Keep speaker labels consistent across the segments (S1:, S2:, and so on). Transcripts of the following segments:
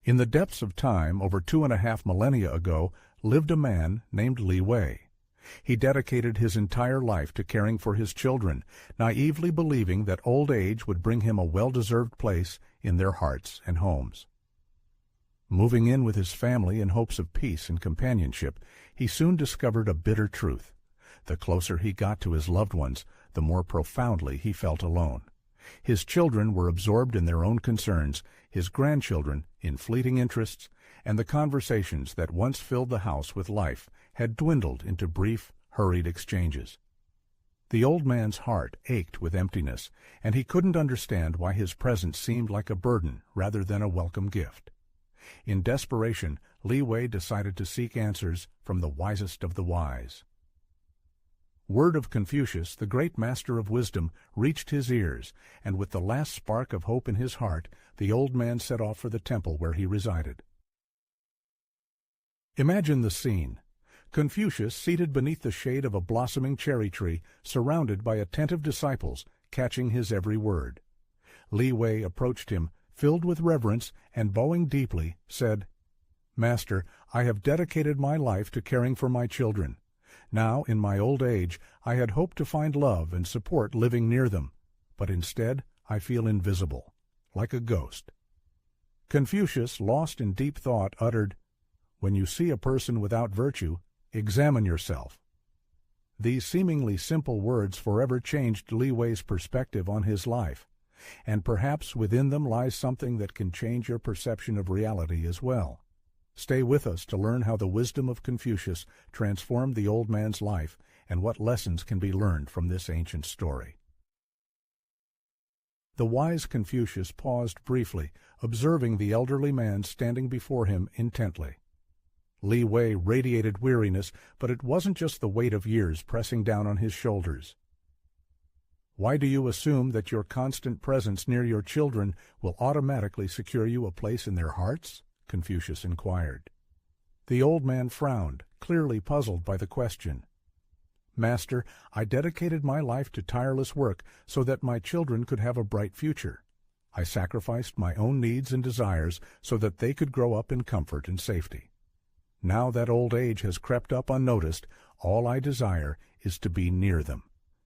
S1: In the depths of time, over 2.5 millennia ago, lived a man named Li Wei. He dedicated his entire life to caring for his children, naively believing that old age would bring him a well-deserved place in their hearts and homes. Moving in with his family in hopes of peace and companionship, he soon discovered a bitter truth. The closer he got to his loved ones, the more profoundly he felt alone. His children were absorbed in their own concerns, his grandchildren in fleeting interests, and the conversations that once filled the house with life had dwindled into brief, hurried exchanges. The old man's heart ached with emptiness, and he couldn't understand why his presence seemed like a burden rather than a welcome gift. In desperation, Li Wei decided to seek answers from the wisest of the wise. Word of Confucius, the great master of wisdom, reached his ears, and with the last spark of hope in his heart, the old man set off for the temple where he resided. Imagine the scene. Confucius, seated beneath the shade of a blossoming cherry tree, surrounded by attentive disciples, catching his every word. Li Wei approached him, filled with reverence, and bowing deeply, said, "Master, I have dedicated my life to caring for my children. Now, in my old age, I had hoped to find love and support living near them, but instead I feel invisible, like a ghost." Confucius, lost in deep thought, uttered, "When you see a person without virtue, examine yourself." These seemingly simple words forever changed Li Wei's perspective on his life, and perhaps within them lies something that can change your perception of reality as well. Stay with us to learn how the wisdom of Confucius transformed the old man's life and what lessons can be learned from this ancient story. The wise Confucius paused briefly, observing the elderly man standing before him intently. Li Wei radiated weariness, but it wasn't just the weight of years pressing down on his shoulders. "Why do you assume that your constant presence near your children will automatically secure you a place in their hearts?" Confucius inquired. The old man frowned, clearly puzzled by the question. "Master, I dedicated my life to tireless work so that my children could have a bright future. I sacrificed my own needs and desires so that they could grow up in comfort and safety. Now that old age has crept up unnoticed, all I desire is to be near them,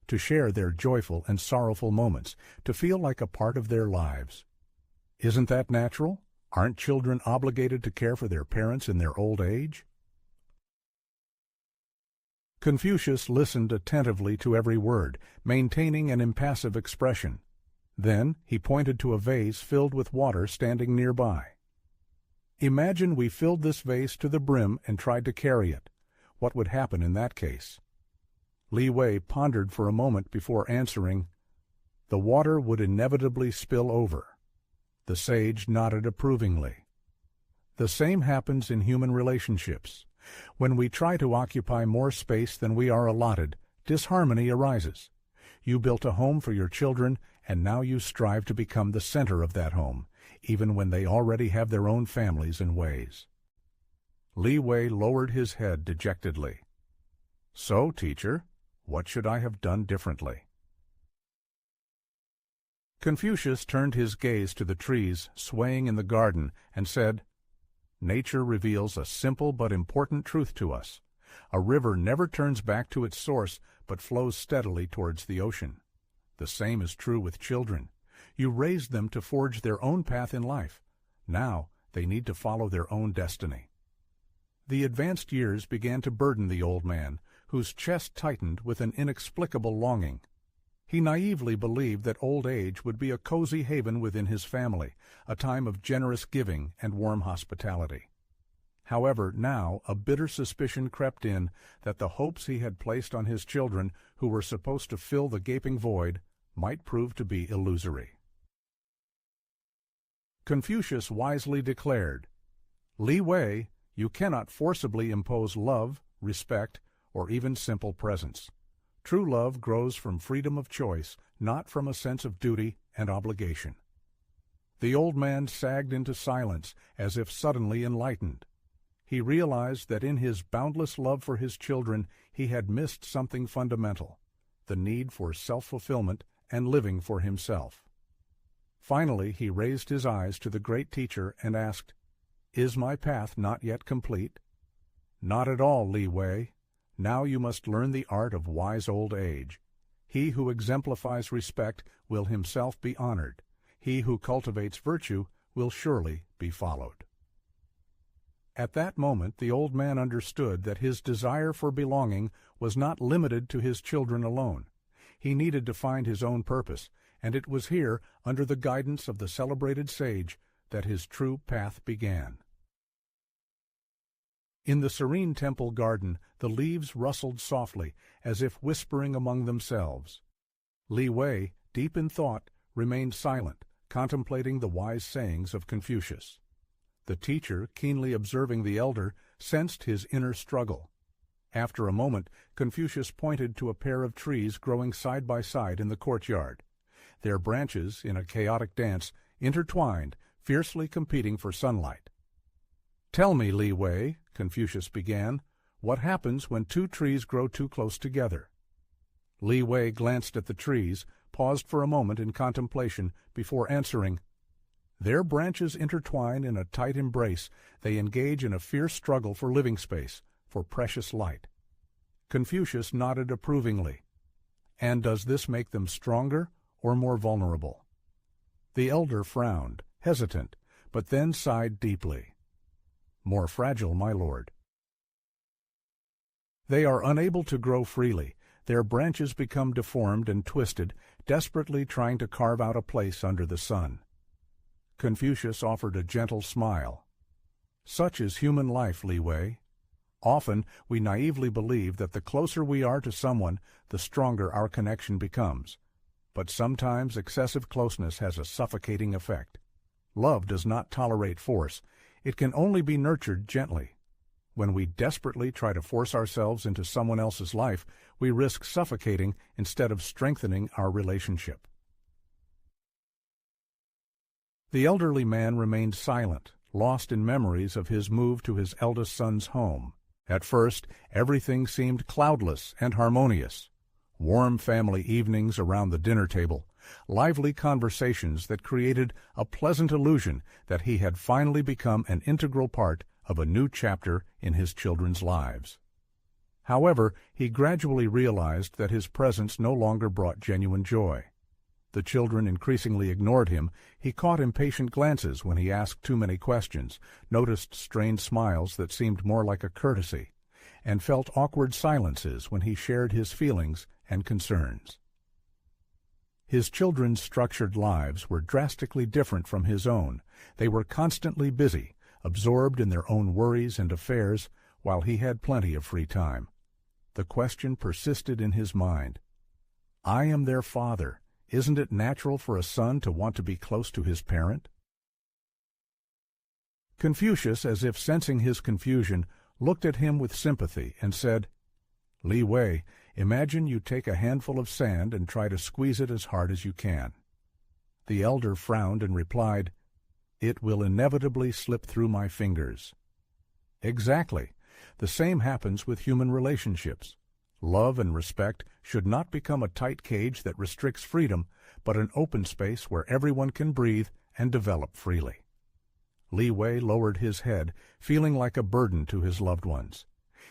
S1: to share their joyful and sorrowful moments, to feel like a part of their lives. Isn't that natural? Aren't children obligated to care for their parents in their old age?" Confucius listened attentively to every word, maintaining an impassive expression. Then he pointed to a vase filled with water standing nearby. "Imagine we filled this vase to the brim and tried to carry it. What would happen in that case?" Li Wei pondered for a moment before answering, "The water would inevitably spill over." The sage nodded approvingly. The same happens in human relationships. When we try to occupy more space than we are allotted, disharmony arises. You built a home for your children, and now you strive to become the center of that home, even when they already have their own families and ways. Li Wei lowered his head dejectedly. "So, teacher, what should I have done differently?" Confucius turned his gaze to the trees swaying in the garden and said, "Nature reveals a simple but important truth to us. A river never turns back to its source but flows steadily towards the ocean. The same is true with children. You raised them to forge their own path in life. Now they need to follow their own destiny." The advanced years began to burden the old man, whose chest tightened with an inexplicable longing. He naively believed that old age would be a cozy haven within his family, a time of generous giving and warm hospitality. However, now a bitter suspicion crept in that the hopes he had placed on his children, who were supposed to fill the gaping void, might prove to be illusory. Confucius wisely declared, "Li Wei, you cannot forcibly impose love, respect, or even simple presence. True love grows from freedom of choice, not from a sense of duty and obligation." The old man sagged into silence, as if suddenly enlightened. He realized that in his boundless love for his children he had missed something fundamental, the need for self-fulfillment and living for himself. Finally, he raised his eyes to the great teacher and asked, Is my path not yet complete? Not at all, Li Wei. Now you must learn the art of wise old age. He who exemplifies respect will himself be honored. He who cultivates virtue will surely be followed. At that moment the old man understood that his desire for belonging was not limited to his children alone. He needed to find his own purpose, and it was here, under the guidance of the celebrated sage, that his true path began. In the serene temple garden, the leaves rustled softly, as if whispering among themselves. Li Wei, deep in thought, remained silent, contemplating the wise sayings of Confucius. The teacher, keenly observing the elder, sensed his inner struggle. After a moment, Confucius pointed to a pair of trees growing side by side in the courtyard. Their branches, in a chaotic dance, intertwined, fiercely competing for sunlight. "Tell me, Li Wei," Confucius began, "what happens when two trees grow too close together?" Li Wei glanced at the trees, paused for a moment in contemplation before answering, "Their branches intertwine in a tight embrace. They engage in a fierce struggle for living space, for precious light." Confucius nodded approvingly. "And does this make them stronger or more vulnerable?" The elder frowned, hesitant, but then sighed deeply. "More fragile, my lord." They are unable to grow freely. Their branches become deformed and twisted, desperately trying to carve out a place under the sun. Confucius offered a gentle smile. "Such is human life, Li Wei. Often we naively believe that the closer we are to someone, the stronger our connection becomes. But sometimes excessive closeness has a suffocating effect. Love does not tolerate force. It can only be nurtured gently. When we desperately try to force ourselves into someone else's life, we risk suffocating instead of strengthening our relationship." The elderly man remained silent, lost in memories of his move to his eldest son's home. At first, everything seemed cloudless and harmonious. Warm family evenings around the dinner table, lively conversations that created a pleasant illusion that he had finally become an integral part of a new chapter in his children's lives. However, he gradually realized that his presence no longer brought genuine joy. The children increasingly ignored him. He caught impatient glances when he asked too many questions, noticed strained smiles that seemed more like a courtesy, and felt awkward silences when he shared his feelings and concerns. His children's structured lives were drastically different from his own. They were constantly busy, absorbed in their own worries and affairs, while he had plenty of free time. The question persisted in his mind. "I am their father. Isn't it natural for a son to want to be close to his parent?" Confucius, as if sensing his confusion, looked at him with sympathy and said, "Li Wei, imagine you take a handful of sand and try to squeeze it as hard as you can." The elder frowned and replied, "It will inevitably slip through my fingers." Exactly. The same happens with human relationships. Love and respect should not become a tight cage that restricts freedom, but an open space where everyone can breathe and develop freely. Li Wei lowered his head, feeling like a burden to his loved ones.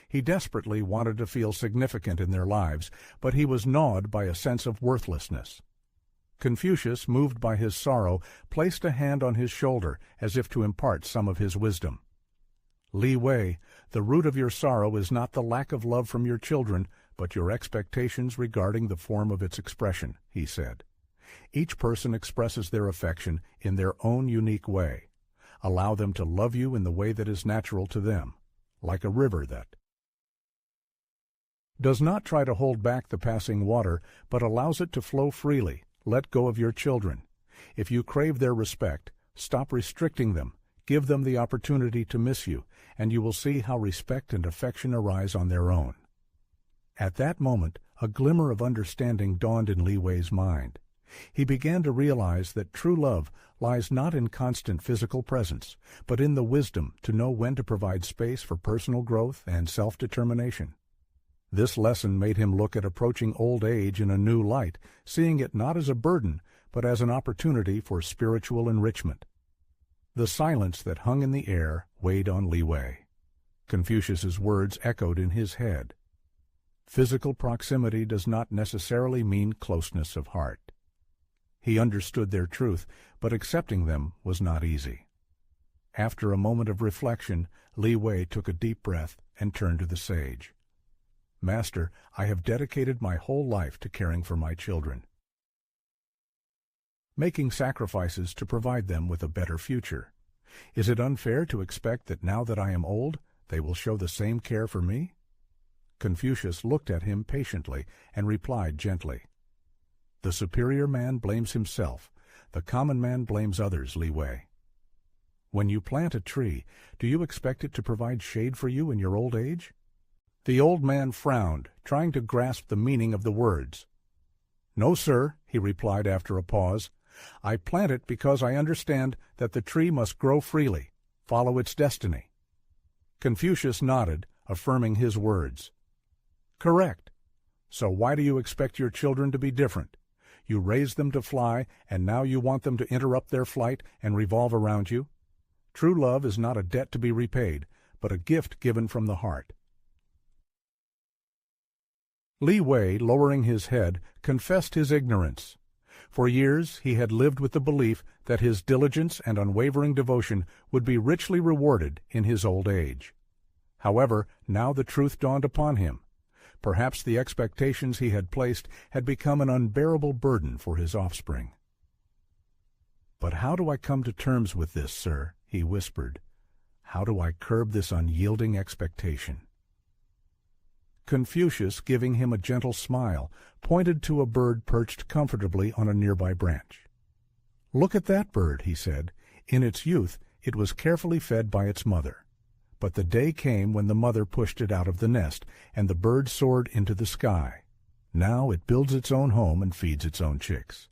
S1: He desperately wanted to feel significant in their lives, but he was gnawed by a sense of worthlessness. Confucius, moved by his sorrow, placed a hand on his shoulder as if to impart some of his wisdom. "Li Wei, the root of your sorrow is not the lack of love from your children, but your expectations regarding the form of its expression," he said. "Each person expresses their affection in their own unique way. Allow them to love you in the way that is natural to them, like a river that does not try to hold back the passing water, but allows it to flow freely. Let go of your children. If you crave their respect, stop restricting them. Give them the opportunity to miss you, and you will see how respect and affection arise on their own." At that moment, a glimmer of understanding dawned in Li Wei's mind. He began to realize that true love lies not in constant physical presence, but in the wisdom to know when to provide space for personal growth and self-determination. This lesson made him look at approaching old age in a new light, seeing it not as a burden, but as an opportunity for spiritual enrichment. The silence that hung in the air weighed on Li Wei. Confucius's words echoed in his head. Physical proximity does not necessarily mean closeness of heart. He understood their truth, but accepting them was not easy. After a moment of reflection, Li Wei took a deep breath and turned to the sage. "Master, I have dedicated my whole life to caring for my children, making sacrifices to provide them with a better future. Is it unfair to expect that now that I am old, they will show the same care for me?" Confucius looked at him patiently and replied gently, "The superior man blames himself. The common man blames others, Li Wei. When you plant a tree, do you expect it to provide shade for you in your old age?" The old man frowned, trying to grasp the meaning of the words. "No, sir," he replied after a pause. "I plant it because I understand that the tree must grow freely, follow its destiny." Confucius nodded, affirming his words. "Correct. So why do you expect your children to be different? You raised them to fly, and now you want them to interrupt their flight and revolve around you? True love is not a debt to be repaid, but a gift given from the heart." Li Wei, lowering his head, confessed his ignorance. For years he had lived with the belief that his diligence and unwavering devotion would be richly rewarded in his old age. However, now the truth dawned upon him. Perhaps the expectations he had placed had become an unbearable burden for his offspring. "But how do I come to terms with this, sir?" he whispered. "How do I curb this unyielding expectation?" Confucius, giving him a gentle smile, pointed to a bird perched comfortably on a nearby branch. "Look at that bird," he said. "In its youth, it was carefully fed by its mother. But the day came when the mother pushed it out of the nest, and the bird soared into the sky. Now it builds its own home and feeds its own chicks.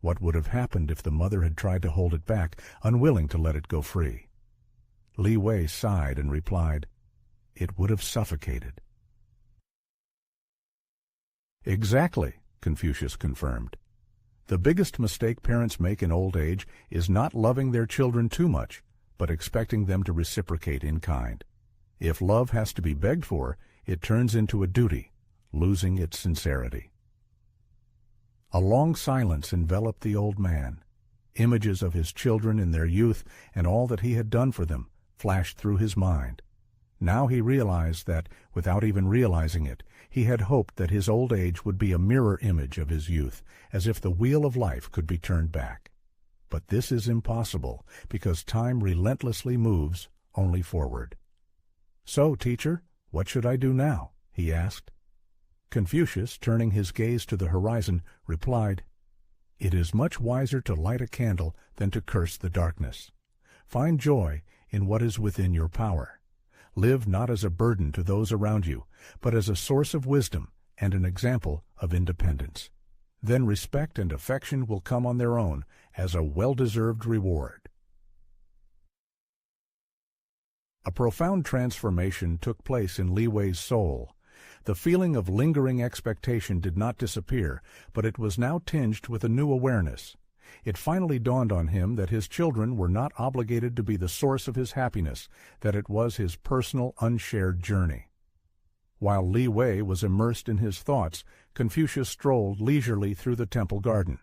S1: What would have happened if the mother had tried to hold it back, unwilling to let it go free?" Li Wei sighed and replied, "It would have suffocated." "Exactly," Confucius confirmed. "The biggest mistake parents make in old age is not loving their children too much, but expecting them to reciprocate in kind. If love has to be begged for, it turns into a duty, losing its sincerity." A long silence enveloped the old man. Images of his children in their youth and all that he had done for them flashed through his mind. Now he realized that, without even realizing it, he had hoped that his old age would be a mirror image of his youth, as if the wheel of life could be turned back. But this is impossible, because time relentlessly moves only forward. "So, teacher, what should I do now?" he asked. Confucius, turning his gaze to the horizon, replied, "It is much wiser to light a candle than to curse the darkness. Find joy in what is within your power. Live not as a burden to those around you, but as a source of wisdom and an example of independence. Then respect and affection will come on their own as a well-deserved reward." A profound transformation took place in Li Wei's soul. The feeling of lingering expectation did not disappear, but it was now tinged with a new awareness. It finally dawned on him that his children were not obligated to be the source of his happiness, that it was his personal, unshared journey. While Li Wei was immersed in his thoughts, Confucius strolled leisurely through the temple garden.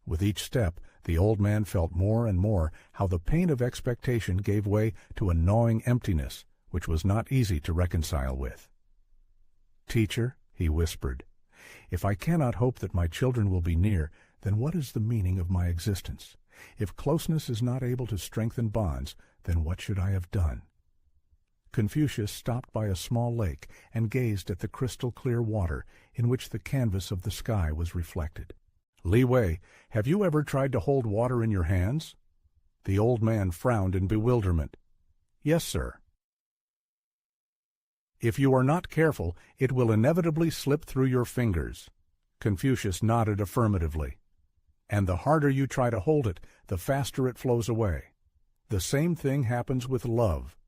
S1: With each step, the old man felt more and more how the pain of expectation gave way to a gnawing emptiness, which was not easy to reconcile with. "Teacher," he whispered, "if I cannot hope that my children will be near, then what is the meaning of my existence? If closeness is not able to strengthen bonds, then what should I have done?" Confucius stopped by a small lake and gazed at the crystal-clear water in which the canvas of the sky was reflected. "Li Wei, have you ever tried to hold water in your hands?" The old man frowned in bewilderment. "Yes, sir." "If you are not careful, it will inevitably slip through your fingers." Confucius nodded affirmatively. "And the harder you try to hold it, the faster it flows away. The same thing happens with love.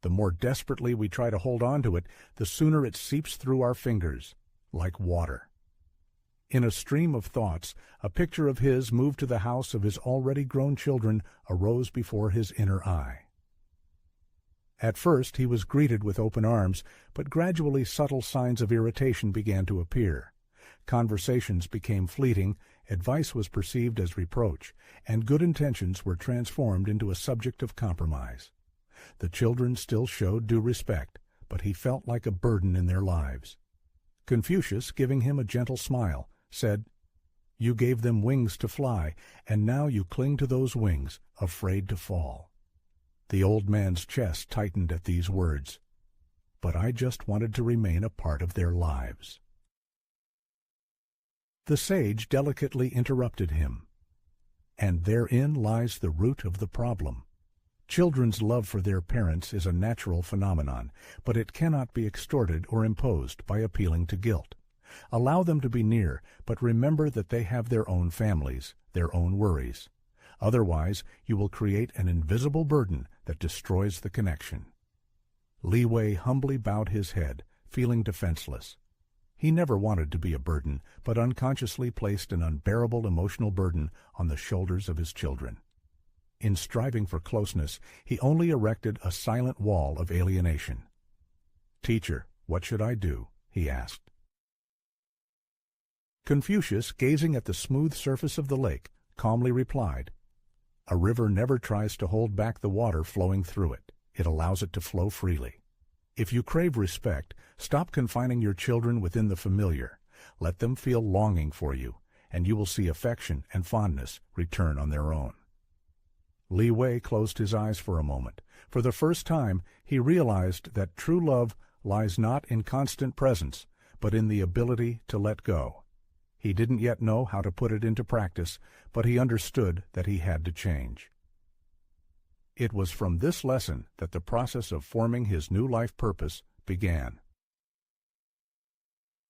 S1: The more desperately we try to hold on to it, the sooner it seeps through our fingers, like water." In a stream of thoughts, a picture of his moved to the house of his already grown children arose before his inner eye. At first he was greeted with open arms, but gradually subtle signs of irritation began to appear. Conversations became fleeting, advice was perceived as reproach, and good intentions were transformed into a subject of compromise. The children still showed due respect, but he felt like a burden in their lives. Confucius, giving him a gentle smile, said, "You gave them wings to fly, and now you cling to those wings, afraid to fall." The old man's chest tightened at these words. "But I just wanted to remain a part of their lives." The sage delicately interrupted him. "And therein lies the root of the problem. Children's love for their parents is a natural phenomenon, but it cannot be extorted or imposed by appealing to guilt. Allow them to be near, but remember that they have their own families, their own worries. Otherwise, you will create an invisible burden that destroys the connection." Li Wei humbly bowed his head, feeling defenseless. He never wanted to be a burden, but unconsciously placed an unbearable emotional burden on the shoulders of his children. In striving for closeness, he only erected a silent wall of alienation. "Teacher, what should I do?" he asked. Confucius, gazing at the smooth surface of the lake, calmly replied, "A river never tries to hold back the water flowing through it. It allows it to flow freely. If you crave respect, stop confining your children within the familiar. Let them feel longing for you, and you will see affection and fondness return on their own." Li Wei closed his eyes for a moment. For the first time, he realized that true love lies not in constant presence, but in the ability to let go. He didn't yet know how to put it into practice, but he understood that he had to change. It was from this lesson that the process of forming his new life purpose began.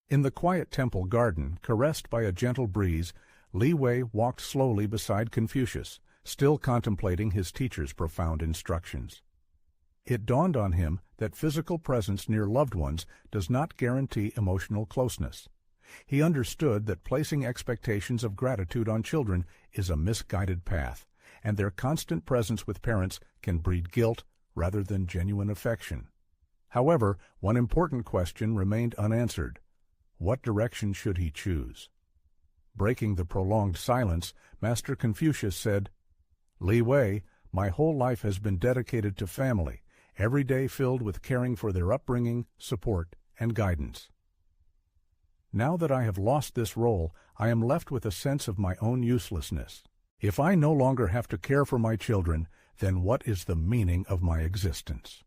S1: In the quiet temple garden, caressed by a gentle breeze, Li Wei walked slowly beside Confucius, still contemplating his teacher's profound instructions. It dawned on him that physical presence near loved ones does not guarantee emotional closeness. He understood that placing expectations of gratitude on children is a misguided path, and their constant presence with parents can breed guilt rather than genuine affection. However, one important question remained unanswered. What direction should he choose? Breaking the prolonged silence, Master Confucius said, "Li Wei, my whole life has been dedicated to family, every day filled with caring for their upbringing, support, and guidance. Now that I have lost this role, I am left with a sense of my own uselessness. If I no longer have to care for my children, then what is the meaning of my existence?"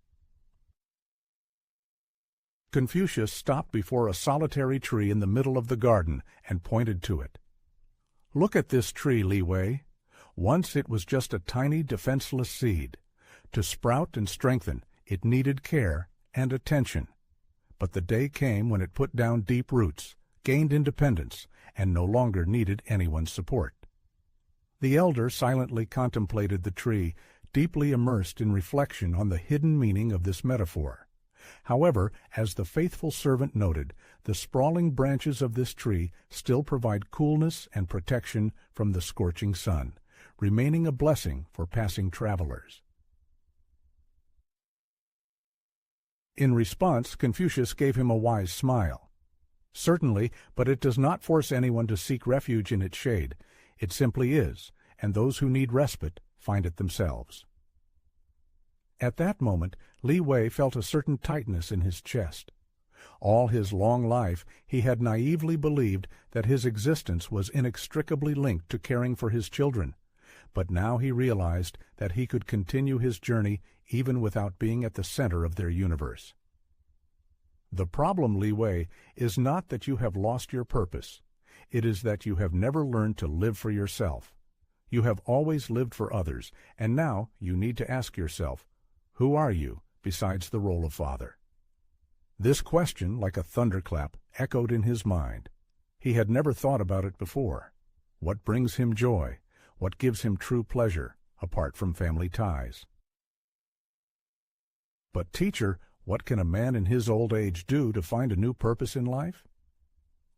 S1: Confucius stopped before a solitary tree in the middle of the garden and pointed to it. "Look at this tree, Li Wei. Once it was just a tiny, defenseless seed. To sprout and strengthen, it needed care and attention. But the day came when it put down deep roots, gained independence, and no longer needed anyone's support." The elder silently contemplated the tree, deeply immersed in reflection on the hidden meaning of this metaphor. However, as the faithful servant noted, the sprawling branches of this tree still provide coolness and protection from the scorching sun, remaining a blessing for passing travelers. In response, Confucius gave him a wise smile. "Certainly, but it does not force anyone to seek refuge in its shade. It simply is, and those who need respite find it themselves." At that moment, Li Wei felt a certain tightness in his chest. All his long life, he had naively believed that his existence was inextricably linked to caring for his children, but now he realized that he could continue his journey even without being at the center of their universe. The problem, Li Wei, is not that you have lost your purpose. It is that you have never learned to live for yourself. You have always lived for others, and now you need to ask yourself, who are you besides the role of father? This question, like a thunderclap, echoed in his mind. He had never thought about it before. What brings him joy? What gives him true pleasure, apart from family ties? But teacher, what can a man in his old age do to find a new purpose in life?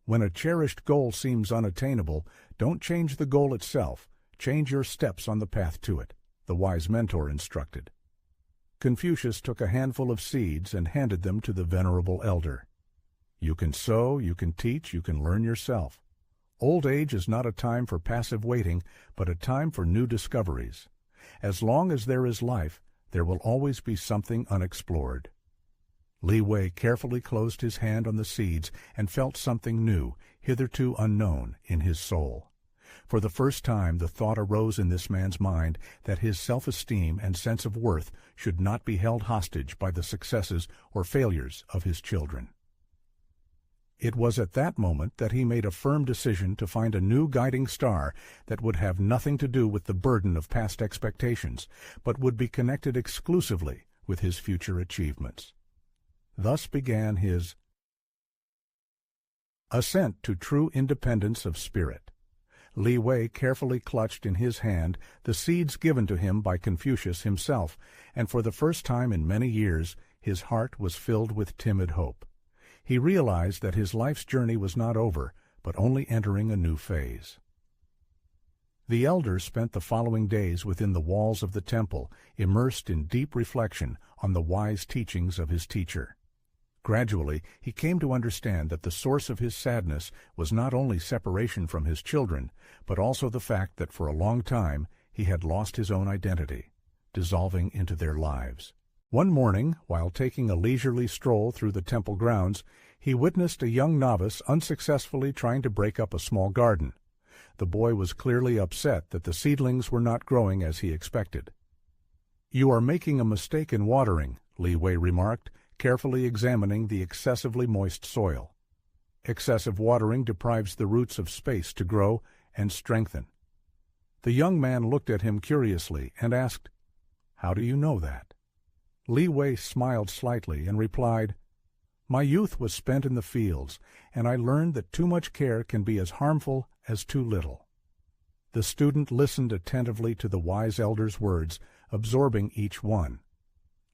S1: When a cherished goal seems unattainable, don't change the goal itself, change your steps on the path to it, the wise mentor instructed. Confucius took a handful of seeds and handed them to the venerable elder. You can sow, you can teach, you can learn yourself. Old age is not a time for passive waiting, but a time for new discoveries. As long as there is life, there will always be something unexplored. Li Wei carefully closed his hand on the seeds and felt something new, hitherto unknown, in his soul. For the first time the thought arose in this man's mind that his self-esteem and sense of worth should not be held hostage by the successes or failures of his children. It was at that moment that he made a firm decision to find a new guiding star that would have nothing to do with the burden of past expectations, but would be connected exclusively with his future achievements. Thus began his ascent to true independence of spirit. Li Wei carefully clutched in his hand the seeds given to him by Confucius himself, and for the first time in many years his heart was filled with timid hope. He realized that his life's journey was not over, but only entering a new phase. The elder spent the following days within the walls of the temple, immersed in deep reflection on the wise teachings of his teacher. Gradually, he came to understand that the source of his sadness was not only separation from his children, but also the fact that for a long time he had lost his own identity, dissolving into their lives. One morning, while taking a leisurely stroll through the temple grounds, he witnessed a young novice unsuccessfully trying to break up a small garden. The boy was clearly upset that the seedlings were not growing as he expected. "You are making a mistake in watering," Li Wei remarked, carefully examining the excessively moist soil. Excessive watering deprives the roots of space to grow and strengthen. The young man looked at him curiously and asked, "How do you know that?" Li Wei smiled slightly and replied, "My youth was spent in the fields, and I learned that too much care can be as harmful as too little." The student listened attentively to the wise elder's words, absorbing each one.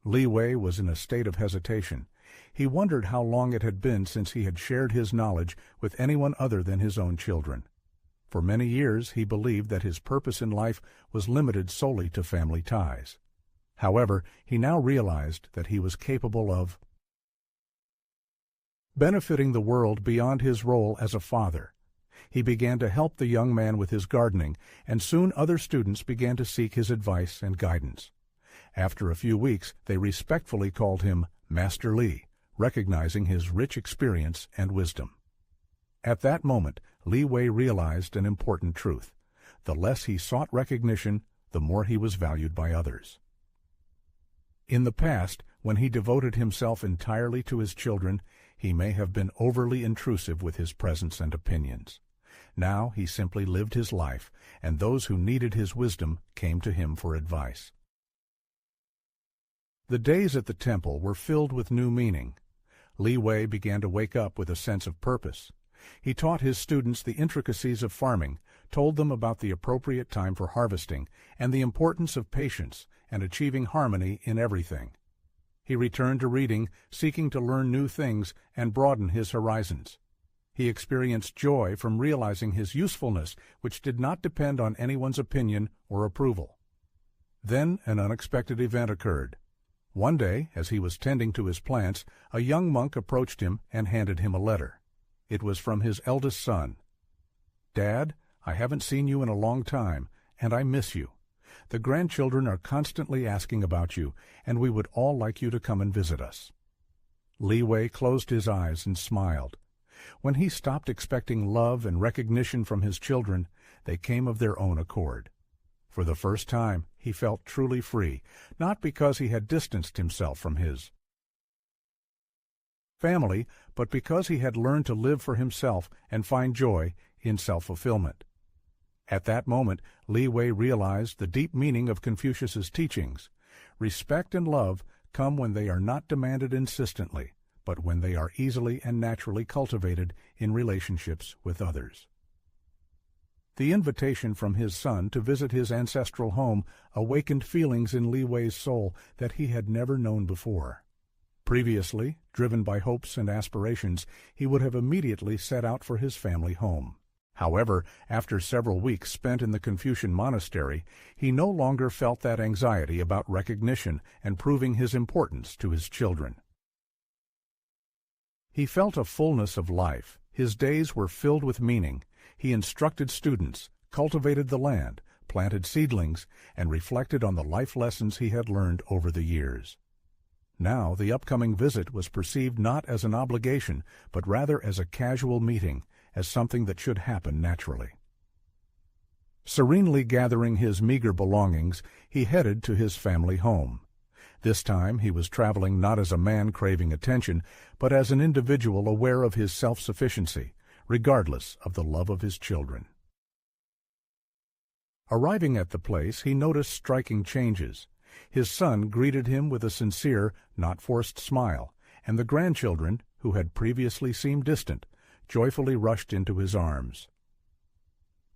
S1: Li Wei was in a state of hesitation. He wondered how long it had been since he had shared his knowledge with anyone other than his own children. For many years he believed that his purpose in life was limited solely to family ties. However, he now realized that he was capable of benefiting the world beyond his role as a father. He began to help the young man with his gardening, and soon other students began to seek his advice and guidance. After a few weeks, they respectfully called him Master Li, recognizing his rich experience and wisdom. At that moment, Li Wei realized an important truth. The less he sought recognition, the more he was valued by others. In the past, when he devoted himself entirely to his children, he may have been overly intrusive with his presence and opinions. Now he simply lived his life, and those who needed his wisdom came to him for advice. The days at the temple were filled with new meaning. Li Wei began to wake up with a sense of purpose. He taught his students the intricacies of farming, told them about the appropriate time for harvesting, and the importance of patience and achieving harmony in everything. He returned to reading, seeking to learn new things and broaden his horizons. He experienced joy from realizing his usefulness, which did not depend on anyone's opinion or approval. Then an unexpected event occurred. One day, as he was tending to his plants, a young monk approached him and handed him a letter. It was from his eldest son. "Dad, I haven't seen you in a long time, and I miss you. The grandchildren are constantly asking about you, and we would all like you to come and visit us." Li Wei closed his eyes and smiled. When he stopped expecting love and recognition from his children, they came of their own accord. For the first time, he felt truly free, not because he had distanced himself from his family, but because he had learned to live for himself and find joy in self-fulfillment. At that moment, Li Wei realized the deep meaning of Confucius's teachings. Respect and love come when they are not demanded insistently, but when they are easily and naturally cultivated in relationships with others. The invitation from his son to visit his ancestral home awakened feelings in Li Wei's soul that he had never known before. Previously, driven by hopes and aspirations, he would have immediately set out for his family home. However, after several weeks spent in the Confucian monastery, he no longer felt that anxiety about recognition and proving his importance to his children. He felt a fullness of life. His days were filled with meaning. He instructed students, cultivated the land, planted seedlings, and reflected on the life lessons he had learned over the years. Now the upcoming visit was perceived not as an obligation, but rather as a casual meeting, as something that should happen naturally. Serenely gathering his meager belongings, he headed to his family home. This time he was traveling not as a man craving attention, but as an individual aware of his self-sufficiency, regardless of the love of his children. Arriving at the place, he noticed striking changes. His son greeted him with a sincere, not forced smile, and the grandchildren, who had previously seemed distant, joyfully rushed into his arms.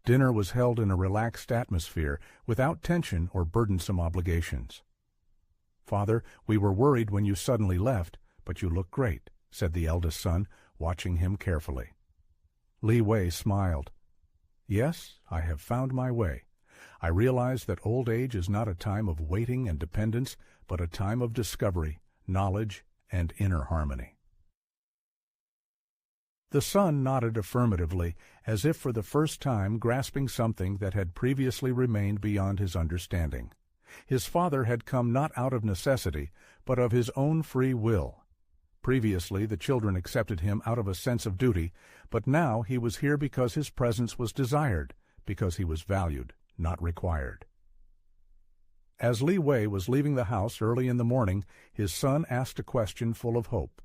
S1: Dinner was held in a relaxed atmosphere, without tension or burdensome obligations. "Father, we were worried when you suddenly left, but you look great," said the eldest son, watching him carefully. Li Wei smiled. "Yes, I have found my way. I realize that old age is not a time of waiting and dependence, but a time of discovery, knowledge, and inner harmony." The son nodded affirmatively, as if for the first time grasping something that had previously remained beyond his understanding. His father had come not out of necessity, but of his own free will. Previously the children accepted him out of a sense of duty, but now he was here because his presence was desired, because he was valued, not required. As Li Wei was leaving the house early in the morning, his son asked a question full of hope.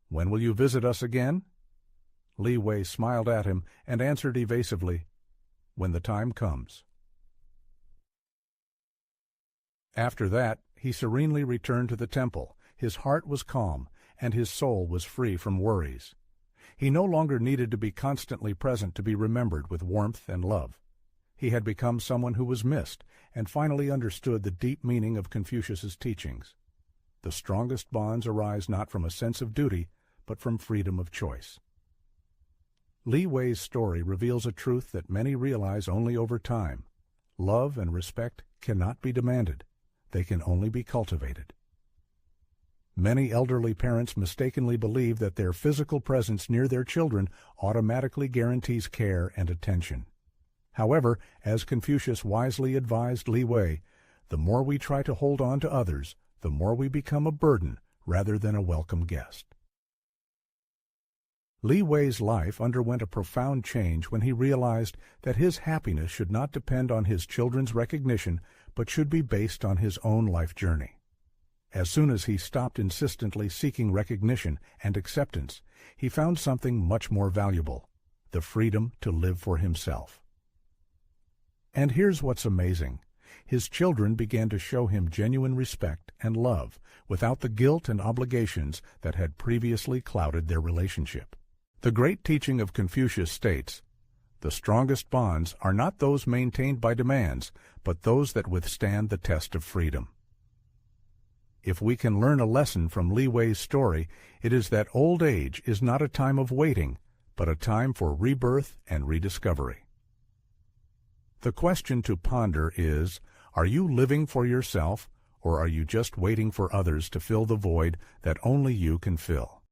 S1: "When will you visit us again?" Li Wei smiled at him and answered evasively, "When the time comes." After that, he serenely returned to the temple. His heart was calm, and his soul was free from worries. He no longer needed to be constantly present to be remembered with warmth and love. He had become someone who was missed, and finally understood the deep meaning of Confucius's teachings. The strongest bonds arise not from a sense of duty, but from freedom of choice. Li Wei's story reveals a truth that many realize only over time. Love and respect cannot be demanded. They can only be cultivated. Many elderly parents mistakenly believe that their physical presence near their children automatically guarantees care and attention. However, as Confucius wisely advised Li Wei, the more we try to hold on to others, the more we become a burden rather than a welcome guest. Li Wei's life underwent a profound change when he realized that his happiness should not depend on his children's recognition, but should be based on his own life journey. As soon as he stopped insistently seeking recognition and acceptance, he found something much more valuable: the freedom to live for himself. And here's what's amazing. His children began to show him genuine respect and love without the guilt and obligations that had previously clouded their relationship. The great teaching of Confucius states, "The strongest bonds are not those maintained by demands, but those that withstand the test of freedom." If we can learn a lesson from Li Wei's story, it is that old age is not a time of waiting, but a time for rebirth and rediscovery. The question to ponder is, are you living for yourself, or are you just waiting for others to fill the void that only you can fill?